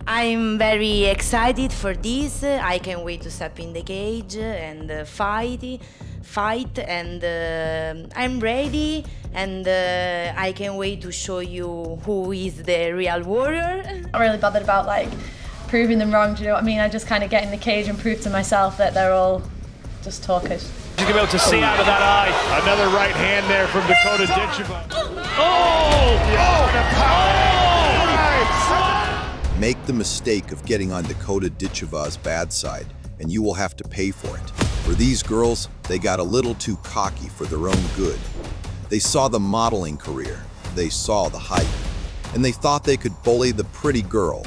I'm very excited for this. I can't wait to step in the cage and fight, and I'm ready, and I can't wait to show you who is the real warrior. I'm not really bothered about like proving them wrong, do you know what I mean? I just kind of get in the cage and prove to myself that they're all just talkers. She's gonna be able to see out of that eye. Another right hand there from Dakota Ditcheva. Make the mistake of getting on Dakota Ditcheva's bad side, and you will have to pay for it. For these girls, they got a little too cocky for their own good. They saw the modeling career, they saw the hype, and they thought they could bully the pretty girl.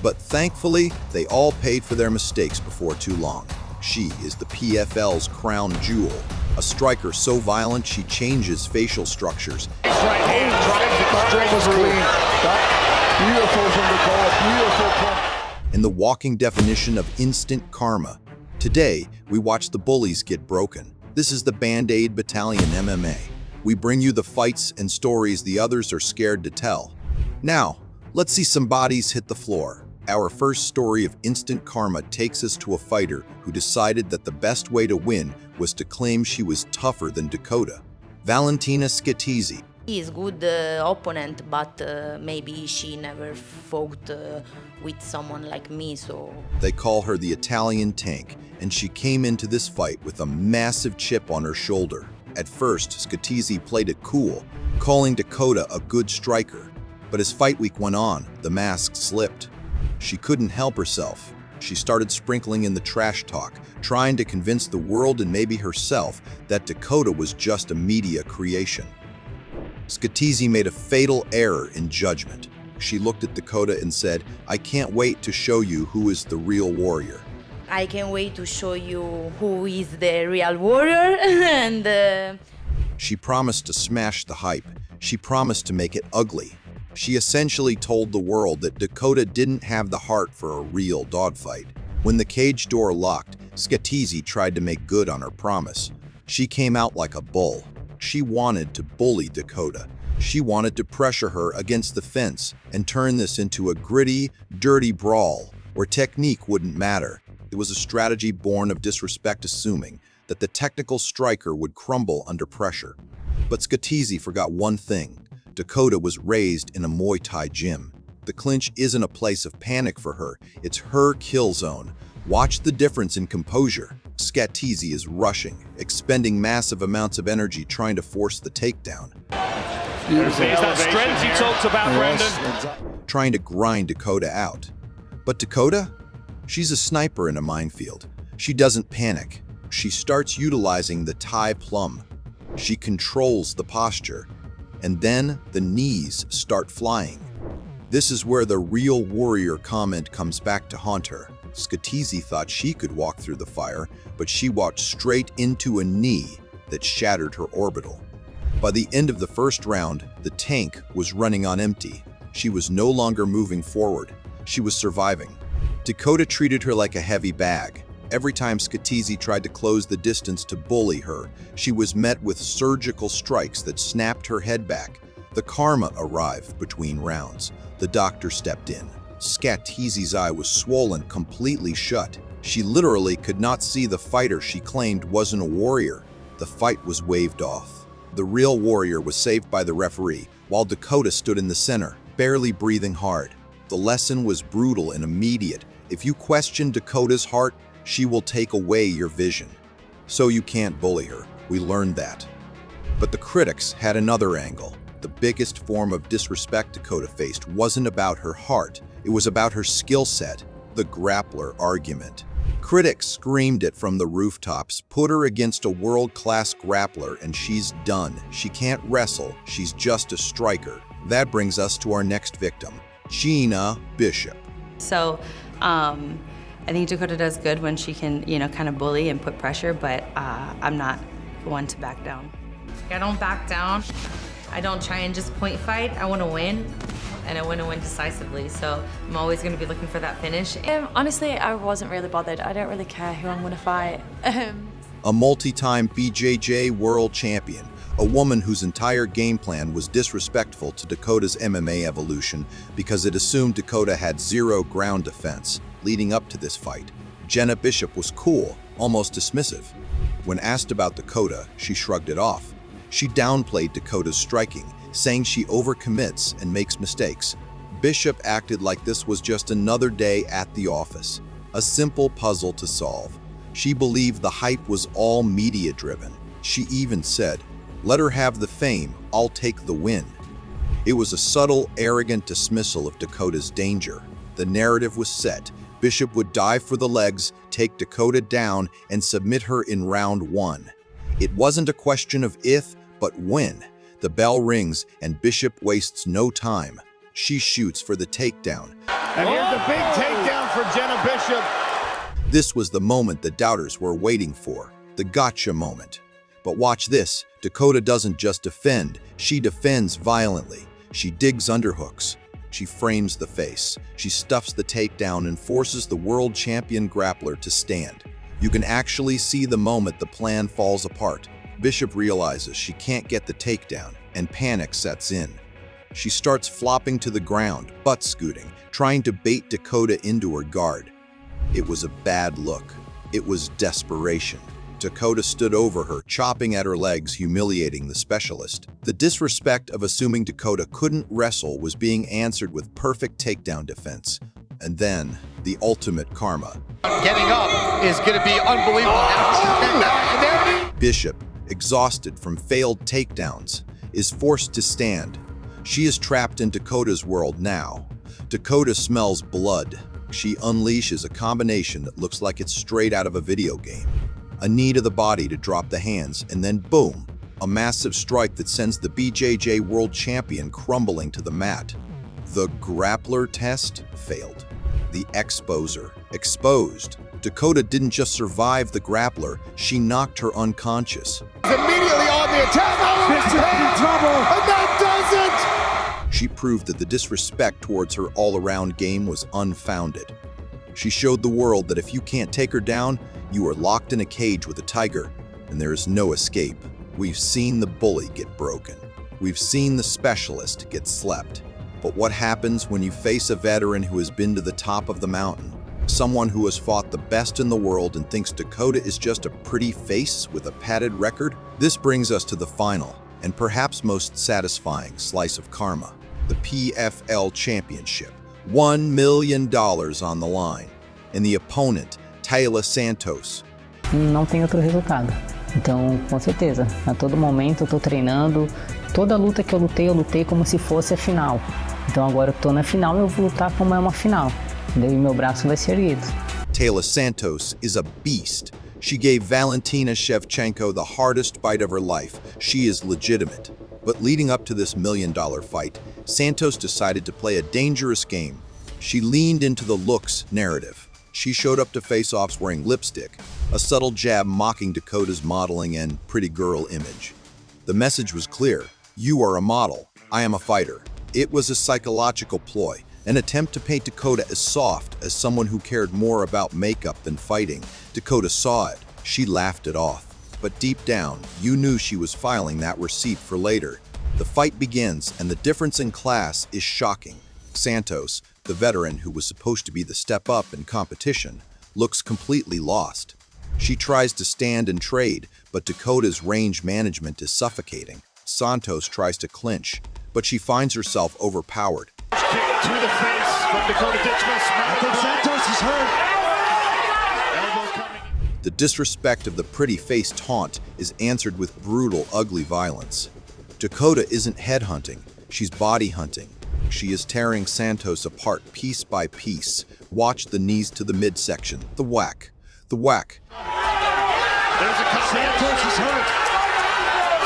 But thankfully, they all paid for their mistakes before too long. She is the PFL's crown jewel, a striker so violent she changes facial structures. Right hand drives it straight through. Beautiful from Dakota, beautiful. And the walking definition of instant karma. Today, we watch the bullies get broken. This is the Band-Aid Battalion MMA. We bring you the fights and stories the others are scared to tell. Now, let's see some bodies hit the floor. Our first story of instant karma takes us to a fighter who decided that the best way to win was to claim she was tougher than Dakota. Valentina Scatizzi. He is good opponent, but maybe she never fought with someone like me, so... They call her the Italian Tank, and she came into this fight with a massive chip on her shoulder. At first, Scatizzi played it cool, calling Dakota a good striker. But as fight week went on, the mask slipped. She couldn't help herself. She started sprinkling in the trash talk, trying to convince the world and maybe herself that Dakota was just a media creation. Scatizzi made a fatal error in judgment. She looked at Dakota and said, "I can't wait to show you who is the real warrior." I can't wait to show you who is the real warrior, and... She promised to smash the hype. She promised to make it ugly. She essentially told the world that Dakota didn't have the heart for a real dogfight. When the cage door locked, Scatizzi tried to make good on her promise. She came out like a bull. She wanted to bully Dakota. She wanted to pressure her against the fence and turn this into a gritty, dirty brawl where technique wouldn't matter. It was a strategy born of disrespect, assuming that the technical striker would crumble under pressure. But Scatizzi forgot one thing. Dakota was raised in a Muay Thai gym. The clinch isn't a place of panic for her. It's her kill zone. Watch the difference in composure. Scatizzi is rushing, expending massive amounts of energy trying to force the takedown. There's that strength you talked about, Brendan. Trying to grind Dakota out. But Dakota? She's a sniper in a minefield. She doesn't panic. She starts utilizing the Thai plum. She controls the posture. And then the knees start flying. This is where the real warrior comment comes back to haunt her. Scatizzi thought she could walk through the fire, but she walked straight into a knee that shattered her orbital. By the end of the first round, the tank was running on empty. She was no longer moving forward. She was surviving. Dakota treated her like a heavy bag. Every time Scatizzi tried to close the distance to bully her, she was met with surgical strikes that snapped her head back. The karma arrived between rounds. The doctor stepped in. Scatizzi's eye was swollen completely shut. She literally could not see the fighter she claimed wasn't a warrior. The fight was waved off. The real warrior was saved by the referee, while Dakota stood in the center, barely breathing hard. The lesson was brutal and immediate. If you question Dakota's heart, she will take away your vision. So you can't bully her. We learned that. But the critics had another angle. The biggest form of disrespect Dakota faced wasn't about her heart. It was about her skill set, the grappler argument. Critics screamed it from the rooftops. Put her against a world-class grappler and she's done. She can't wrestle. She's just a striker. That brings us to our next victim, Gina Bishop. So, I think Dakota does good when she can, kind of bully and put pressure, but I'm not one to back down. I don't back down. I don't try and just point fight. I want to win, and I want to win decisively. So I'm always going to be looking for that finish. Honestly, I wasn't really bothered. I don't really care who I'm going to fight. A multi-time BJJ world champion, A woman whose entire game plan was disrespectful to Dakota's MMA evolution because it assumed Dakota had zero ground defense. Leading up to this fight, Jenna Bishop was cool, almost dismissive. When asked about Dakota, she shrugged it off. She downplayed Dakota's striking, saying she overcommits and makes mistakes. Bishop acted like this was just another day at the office, a simple puzzle to solve. She believed the hype was all media-driven. She even said, "Let her have the fame, I'll take the win." It was a subtle, arrogant dismissal of Dakota's danger. The narrative was set. Bishop would dive for the legs, take Dakota down, and submit her in round 1. It wasn't a question of if, but when. The bell rings, and Bishop wastes no time. She shoots for the takedown. And here's the big takedown for Jenna Bishop. This was the moment the doubters were waiting for, the gotcha moment. But watch this, Dakota doesn't just defend, she defends violently. She digs underhooks. She frames the face. She stuffs the takedown and forces the world champion grappler to stand. You can actually see the moment the plan falls apart. Bishop realizes she can't get the takedown, and panic sets in. She starts flopping to the ground, butt scooting, trying to bait Dakota into her guard. It was a bad look. It was desperation. Dakota stood over her, chopping at her legs, humiliating the specialist. The disrespect of assuming Dakota couldn't wrestle was being answered with perfect takedown defense. And then, the ultimate karma. Getting up is going to be unbelievable. Bishop, exhausted from failed takedowns, is forced to stand. She is trapped in Dakota's world now. Dakota smells blood. She unleashes a combination that looks like it's straight out of a video game. A knee to the body to drop the hands, and then boom, a massive strike that sends the BJJ world champion crumbling to the mat. The grappler test failed. The exposer exposed. Dakota didn't just survive the grappler, she knocked her unconscious. Immediately on the attack. Bishop in trouble. And that does it. She proved that the disrespect towards her all-around game was unfounded. She showed the world that if you can't take her down, you are locked in a cage with a tiger, and there is no escape. We've seen the bully get broken. We've seen the specialist get slept. But what happens when you face a veteran who has been to the top of the mountain? Someone who has fought the best in the world and thinks Dakota is just a pretty face with a padded record? This brings us to the final, and perhaps most satisfying slice of karma. The PFL Championship. $1 million on the line. And the opponent, Taylor Santos. Não tem outro resultado. Então, com certeza, a todo momento eu tô treinando. Toda luta que eu lutei como se fosse a final. Então agora eu tô na final, eu vou lutar como é uma final. Daí meu braço vai ser erguido. Taylor Santos is a beast. She gave Valentina Shevchenko the hardest fight of her life. She is legitimate. But leading up to this $1 million fight, Santos decided to play a dangerous game. She leaned into the looks narrative. She showed up to face-offs wearing lipstick, a subtle jab mocking Dakota's modeling and pretty girl image. The message was clear. You are a model. I am a fighter. It was a psychological ploy, an attempt to paint Dakota as soft, as someone who cared more about makeup than fighting. Dakota saw it. She laughed it off. But deep down, you knew she was filing that receipt for later. The fight begins, and the difference in class is shocking. Santos, the veteran who was supposed to be the step up in competition, looks completely lost. She tries to stand and trade, but Dakota's range management is suffocating. Santos tries to clinch, but she finds herself overpowered. Kick to the face from Dakota Ditcheva. I think Santos is hurt. Elbow coming. The disrespect of the pretty face taunt is answered with brutal, ugly violence. Dakota isn't headhunting, she's body hunting. She is tearing Santos apart piece by piece. Watch the knees to the midsection. The whack. The whack. There's a couple. Santos is hurt.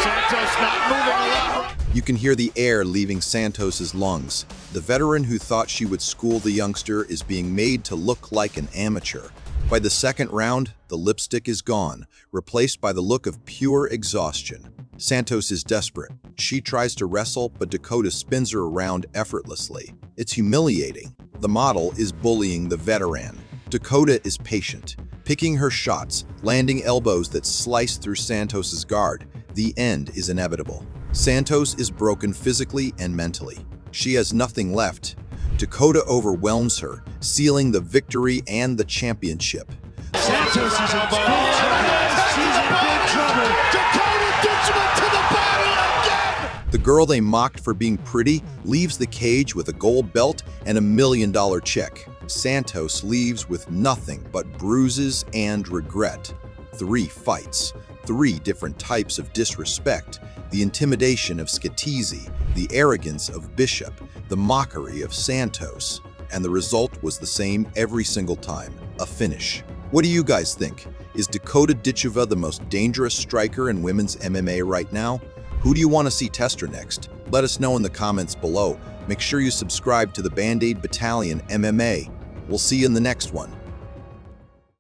Santos not moving along. You can hear the air leaving Santos's lungs. The veteran who thought she would school the youngster is being made to look like an amateur. By the second round, the lipstick is gone, replaced by the look of pure exhaustion. Santos is desperate. She tries to wrestle, but Dakota spins her around effortlessly. It's humiliating. The model is bullying the veteran. Dakota is patient, picking her shots, landing elbows that slice through Santos's guard. The end is inevitable. Santos is broken physically and mentally. She has nothing left. Dakota overwhelms her, sealing the victory and the championship. Santos is in big trouble. She's in big trouble. Dakota Ditcheva to the body again. The girl they mocked for being pretty leaves the cage with a gold belt and $1 million check. Santos leaves with nothing but bruises and regret. 3 fights, 3 different types of disrespect, the intimidation of Skatizi, the arrogance of Bishop, the mockery of Santos, and the result was the same every single time, a finish. What do you guys think? Is Dakota Ditcheva the most dangerous striker in women's MMA right now? Who do you want to see test her next? Let us know in the comments below. Make sure you subscribe to the Band-Aid Battalion MMA. We'll see you in the next one.